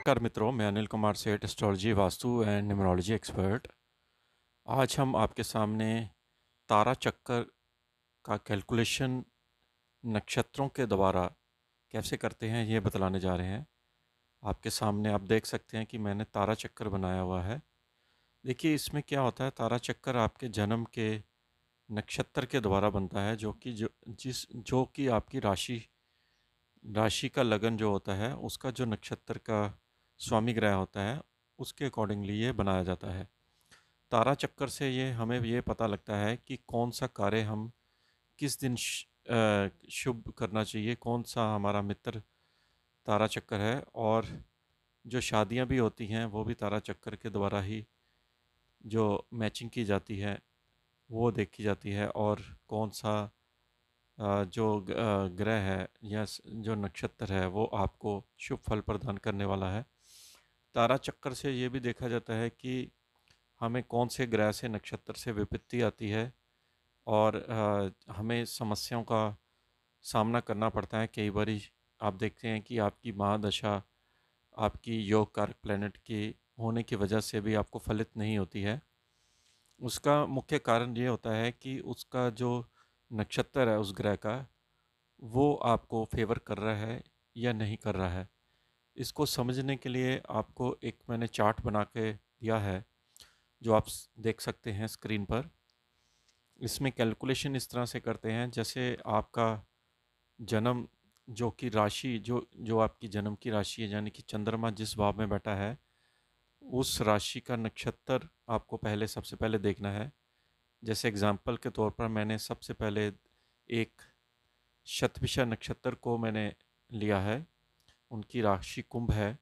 नमस्कार मित्रों, मैं अनिल कुमार सेठ, astrology, vastu and numerology expert. आज हम आपके सामने तारा चक्कर का कैलकुलेशन नक्षत्रों के द्वारा कैसे करते हैं ये बतलाने जा रहे हैं। आपके सामने आप देख सकते हैं कि मैंने तारा चक्कर बनाया हुआ है। देखिए इसमें क्या होता है, तारा चक्कर आपके जन्म के नक्षत्र के द्वारा बनता है, जो कि आपकी राशि राशि का लगन जो होता है, उसका जो नक्षत्र का स्वामी ग्रह होता है, उसके अकॉर्डिंगली ये बनाया जाता है। तारा चक्कर से ये हमें ये पता लगता है कि कौन सा कार्य हम किस दिन शुभ करना चाहिए, कौन सा हमारा मित्र तारा चक्कर है। और जो शादियां भी होती हैं वो भी तारा चक्कर के द्वारा ही जो मैचिंग की जाती है वो देखी जाती है। और कौन सा ग्रह है या जो नक्षत्र है वो आपको शुभ फल प्रदान करने वाला है। तारा चक्कर से ये भी देखा जाता है कि हमें कौन से ग्रह से नक्षत्र से विपत्ति आती है और हमें समस्याओं का सामना करना पड़ता है। कई बार आप देखते हैं कि आपकी महादशा आपकी योग कारक प्लैनेट की होने की वजह से भी आपको फलित नहीं होती है। उसका मुख्य कारण ये होता है कि उसका जो नक्षत्र है उस ग्रह का, वो आपको फेवर कर रहा है या नहीं कर रहा है। इसको समझने के लिए आपको एक मैंने चार्ट बना के दिया है, जो आप देख सकते हैं स्क्रीन पर। इसमें कैलकुलेशन इस तरह से करते हैं, जैसे आपका जन्म जो कि राशि जो जो आपकी जन्म की राशि है, यानी कि चंद्रमा जिस भाव में बैठा है उस राशि का नक्षत्र आपको पहले सबसे पहले देखना है। जैसे एग्जाम्पल के तौर पर मैंने सबसे पहले एक शतभिषा नक्षत्र को मैंने लिया है, उनकी राशि कुंभ है,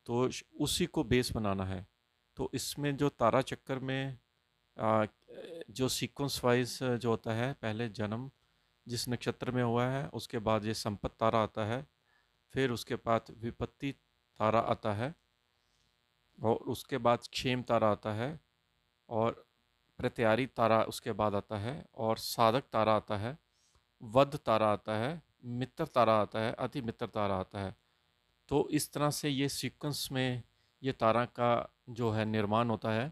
तो उसी को बेस बनाना है। तो इसमें जो तारा चक्कर में जो सीक्वेंस वाइज जो होता है, पहले जन्म जिस नक्षत्र में हुआ है उसके बाद ये संपत्ति तारा आता है, फिर उसके बाद विपत्ति तारा आता है, और उसके बाद क्षेम तारा आता है, और प्रत्यारी तारा उसके बाद आता है, और साधक तारा आता है, वध तारा आता है, मित्र तारा आता है, अति मित्र तारा आता है। तो इस तरह से ये सीक्वेंस में ये तारा का जो है निर्माण होता है।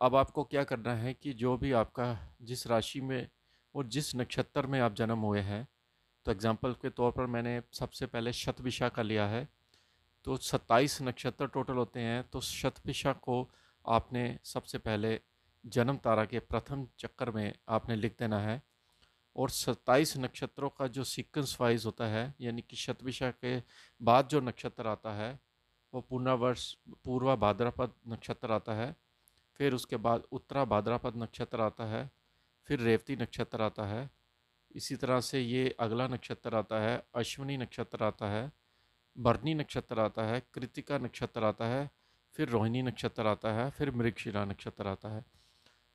अब आपको क्या करना है कि जो भी आपका जिस राशि में और जिस नक्षत्र में आप जन्म हुए हैं, तो एग्जांपल के तौर पर मैंने सबसे पहले शतभिषा का लिया है। तो 27 नक्षत्र टोटल होते हैं, तो शतभिषा को आपने सबसे पहले जन्म तारा के प्रथम चक्कर में आपने लिख देना है। और 27 नक्षत्रों का जो सीक्वेंस वाइज होता है, यानी कि शतभिषा के बाद जो नक्षत्र आता है वो पूर्वा भाद्रपद नक्षत्र आता है, फिर उसके बाद उत्तरा भाद्रपद नक्षत्र आता है, फिर रेवती नक्षत्र आता है। इसी तरह से ये अगला नक्षत्र आता है, अश्विनी नक्षत्र आता है, भरणी नक्षत्र आता है, कृतिका नक्षत्र आता है, फिर रोहिणी नक्षत्र आता है, फिर मृगशिरा नक्षत्र आता है।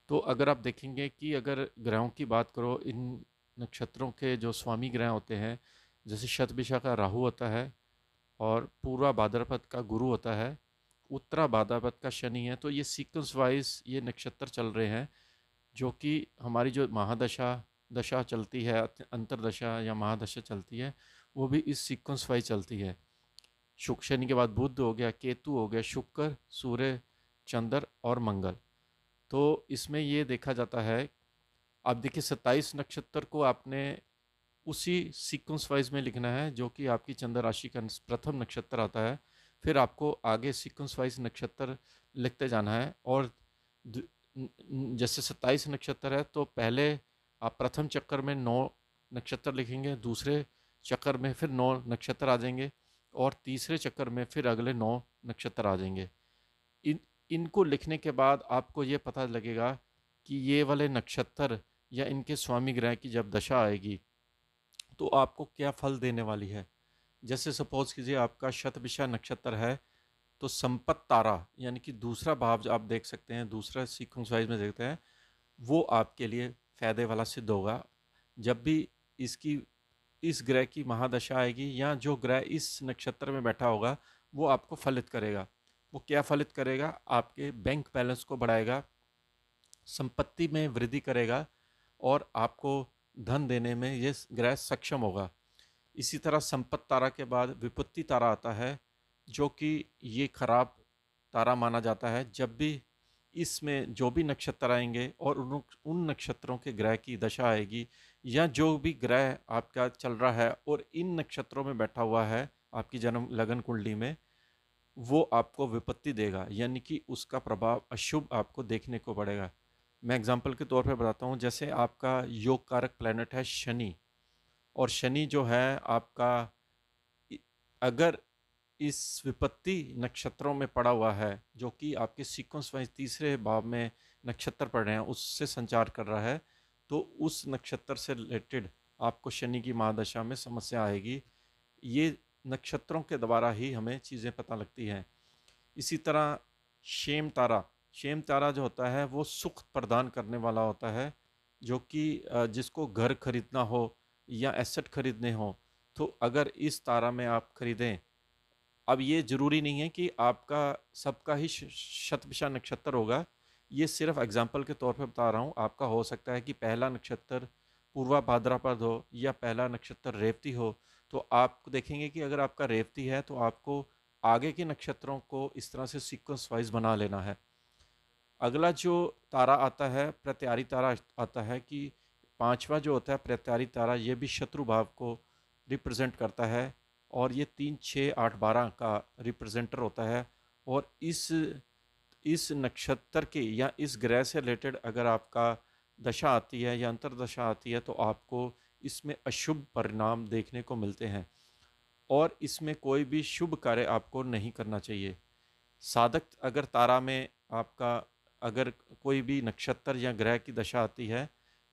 तो अगर आप देखेंगे कि अगर ग्रहों की बात करो, इन नक्षत्रों के जो स्वामी ग्रह होते हैं, जैसे शतभिषा का राहु होता है, और पूर्वा भाद्रपद का गुरु होता है, उत्तरा भाद्रपद का शनि है। तो ये सीक्वेंस वाइज ये नक्षत्र चल रहे हैं, जो कि हमारी जो महादशा दशा चलती है, अंतरदशा या महादशा चलती है, वो भी इस सीक्वेंस वाइज चलती है। शुक्र शनि के बाद बुध हो गया, केतु हो गया, शुक्र, सूर्य, चंद्र और मंगल। तो इसमें ये देखा जाता है, आप देखिए 27 नक्षत्र को आपने उसी सीक्वेंस वाइज में लिखना है जो कि आपकी चंद्र राशि का प्रथम नक्षत्र आता है। फिर आपको आगे सीक्वेंस वाइज नक्षत्र लिखते जाना है। और जैसे 27 नक्षत्र है, तो पहले आप प्रथम चक्कर में 9 नक्षत्र लिखेंगे, दूसरे चक्कर में फिर 9 नक्षत्र आ जाएंगे, और तीसरे चक्कर में फिर अगले 9 नक्षत्र आ जाएंगे। इनको लिखने के बाद आपको ये पता लगेगा कि ये वाले नक्षत्र या इनके स्वामी ग्रह की जब दशा आएगी तो आपको क्या फल देने वाली है। जैसे सपोज कीजिए आपका शतभिषा नक्षत्र है, तो संपत्ति तारा यानी कि दूसरा भाव जो आप देख सकते हैं, दूसरा सीक्वेंस वाइज में देखते हैं, वो आपके लिए फ़ायदे वाला सिद्ध होगा। जब भी इसकी इस ग्रह की महादशा आएगी या जो ग्रह इस नक्षत्र में बैठा होगा, वो आपको फलित करेगा। वो क्या फलित करेगा? आपके बैंक बैलेंस को बढ़ाएगा, संपत्ति में वृद्धि करेगा, और आपको धन देने में ये ग्रह सक्षम होगा। इसी तरह संपत्ति तारा के बाद विपत्ति तारा आता है, जो कि ये खराब तारा माना जाता है। जब भी इसमें जो भी नक्षत्र आएंगे और उन नक्षत्रों के ग्रह की दशा आएगी, या जो भी ग्रह आपका चल रहा है और इन नक्षत्रों में बैठा हुआ है आपकी जन्म लगन कुंडली में, वो आपको विपत्ति देगा, यानी कि उसका प्रभाव अशुभ आपको देखने को पड़ेगा। मैं एग्जांपल के तौर पे बताता हूँ, जैसे आपका योग कारक प्लैनेट है शनि, और शनि जो है आपका अगर इस विपत्ति नक्षत्रों में पड़ा हुआ है, जो कि आपके सीक्वेंस वाइज तीसरे भाव में नक्षत्र पड़ रहे हैं, उससे संचार कर रहा है, तो उस नक्षत्र से रिलेटेड आपको शनि की महादशा में समस्या आएगी। ये नक्षत्रों के द्वारा ही हमें चीज़ें पता लगती हैं। इसी तरह शेम तारा जो होता है वो सुख प्रदान करने वाला होता है, जो कि जिसको घर खरीदना हो या एसेट खरीदने हो, तो अगर इस तारा में आप खरीदें, अब ये जरूरी नहीं है कि आपका सबका ही शतभिषा नक्षत्र होगा, ये सिर्फ एग्जाम्पल के तौर पे बता रहा हूँ। आपका हो सकता है कि पहला नक्षत्र पूर्वा भाद्रपद हो या पहला नक्षत्र रेवती हो, तो आप देखेंगे कि अगर आपका रेवती है तो आपको आगे के नक्षत्रों को इस तरह से सीक्वेंस वाइज बना लेना है। अगला जो तारा आता है प्रत्यारी तारा आता है, कि पांचवा जो होता है प्रत्यारी तारा, ये भी शत्रु भाव को रिप्रेजेंट करता है, और ये 3, 6, 8, 12 का रिप्रेजेंटर होता है। और इस नक्षत्र के या इस ग्रह से रिलेटेड अगर आपका दशा आती है या अंतरदशा आती है, तो आपको इसमें अशुभ परिणाम देखने को मिलते हैं, और इसमें कोई भी शुभ कार्य आपको नहीं करना चाहिए। साधक अगर तारा में आपका अगर कोई भी नक्षत्र या ग्रह की दशा आती है,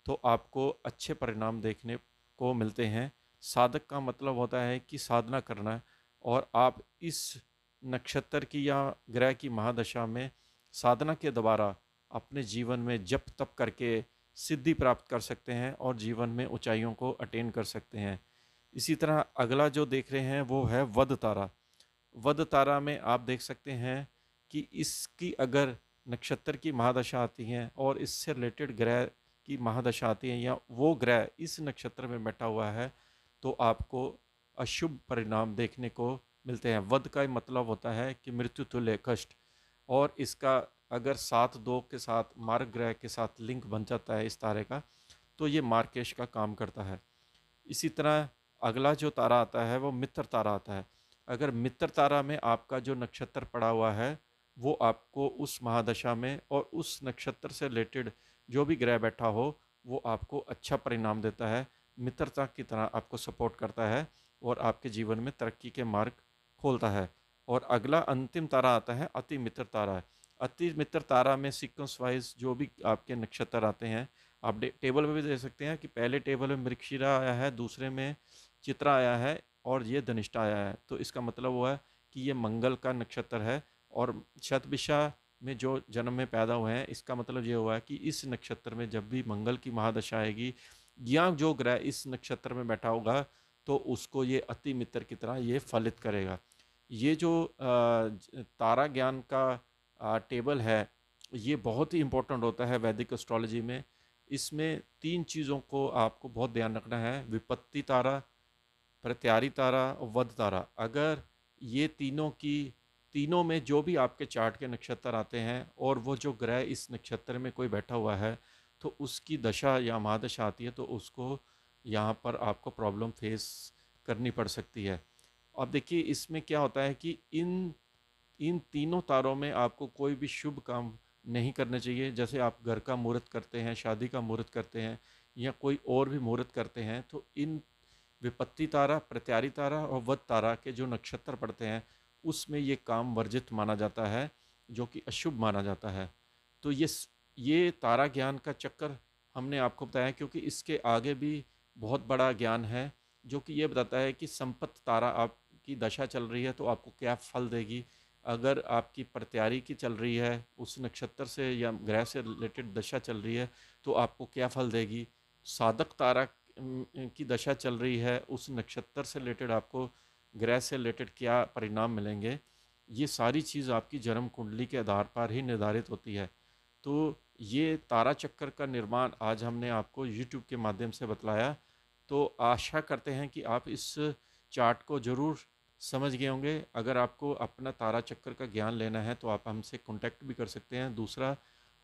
तो आपको अच्छे परिणाम देखने को मिलते हैं। साधक का मतलब होता है कि साधना करना, और आप इस नक्षत्र की या ग्रह की महादशा में साधना के द्वारा अपने जीवन में जप तप करके सिद्धि प्राप्त कर सकते हैं और जीवन में ऊंचाइयों को अटेन कर सकते हैं। इसी तरह अगला जो देख रहे हैं वो है वध तारा। वध तारा में आप देख सकते हैं कि इसकी अगर नक्षत्र की महादशा आती है और इससे रिलेटेड ग्रह की महादशा आती है, या वो ग्रह इस नक्षत्र में बैठा हुआ है, तो आपको अशुभ परिणाम देखने को मिलते हैं। वध का मतलब होता है कि मृत्यु तुल्य कष्ट, और इसका अगर 7-2 के साथ मार्ग ग्रह के साथ लिंक बन जाता है इस तारे का, तो ये मार्केश का काम करता है। इसी तरह अगला जो तारा आता है वो मित्र तारा आता है। अगर मित्र तारा में आपका जो नक्षत्र पड़ा हुआ है, वो आपको उस महादशा में और उस नक्षत्र से रिलेटेड जो भी ग्रह बैठा हो, वो आपको अच्छा परिणाम देता है, मित्रता की तरह आपको सपोर्ट करता है और आपके जीवन में तरक्की के मार्ग खोलता है। और अगला अंतिम तारा आता है अति मित्र तारा। अति मित्र तारा में सीक्वेंस वाइज जो भी आपके नक्षत्र आते हैं, आप टेबल में भी दे सकते हैं कि पहले टेबल में मृगशिरा आया है, दूसरे में चित्रा आया है, और ये धनिष्ठा आया है, तो इसका मतलब हुआ है कि ये मंगल का नक्षत्र है। और शतभिषा में जो जन्म में पैदा हुए हैं, इसका मतलब ये हुआ है कि इस नक्षत्र में जब भी मंगल की महादशा आएगी या जो ग्रह इस नक्षत्र में बैठा होगा, तो उसको ये अति मित्र की तरह ये फलित करेगा। ये जो तारा ज्ञान का टेबल है, ये बहुत ही इम्पोर्टेंट होता है वैदिक एस्ट्रोलॉजी में। इसमें 3 चीज़ों को आपको बहुत ध्यान रखना है: विपत्ति तारा, प्रत्यारी तारा और वध तारा। अगर ये तीनों में जो भी आपके चार्ट के नक्षत्र आते हैं और वो जो ग्रह इस नक्षत्र में कोई बैठा हुआ है, तो उसकी दशा या महादशा आती है, तो उसको यहाँ पर आपको प्रॉब्लम फेस करनी पड़ सकती है। अब देखिए इसमें क्या होता है कि इन इन तीनों तारों में आपको कोई भी शुभ काम नहीं करने चाहिए। जैसे आप घर का मुहूर्त करते हैं, शादी का मुहूर्त करते हैं, या कोई और भी मुहूर्त करते हैं, तो इन विपत्ति तारा, प्रत्यारी तारा और वध तारा के जो नक्षत्र पड़ते हैं, उसमें ये काम वर्जित माना जाता है, जो कि अशुभ माना जाता है। तो ये तारा ज्ञान का चक्कर हमने आपको बताया, क्योंकि इसके आगे भी बहुत बड़ा ज्ञान है, जो कि ये बताता है कि संपत्ति तारा आपकी दशा चल रही है तो आपको क्या फल देगी। अगर आपकी प्रत्यारी की चल रही है, उस नक्षत्र से या ग्रह से रिलेटेड दशा चल रही है, तो आपको क्या फल देगी। साधक तारा की दशा चल रही है, उस नक्षत्र से रिलेटेड आपको ग्रह से रिलेटेड क्या परिणाम मिलेंगे, ये सारी चीज़ आपकी जन्म कुंडली के आधार पर ही निर्धारित होती है। तो ये तारा चक्कर का निर्माण आज हमने आपको यूट्यूब के माध्यम से बतलाया। तो आशा करते हैं कि आप इस चार्ट को ज़रूर समझ गए होंगे। अगर आपको अपना तारा चक्कर का ज्ञान लेना है तो आप हमसे कांटेक्ट भी कर सकते हैं। दूसरा,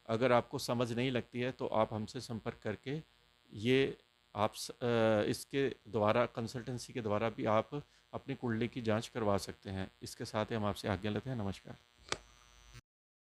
अगर आपको समझ नहीं लगती है तो आप हमसे संपर्क करके ये इसके द्वारा, कंसल्टेंसी के द्वारा भी आप अपनी कुंडली की जांच करवा सकते हैं। इसके साथ ही हम आपसे आज्ञा लेते हैं। नमस्कार।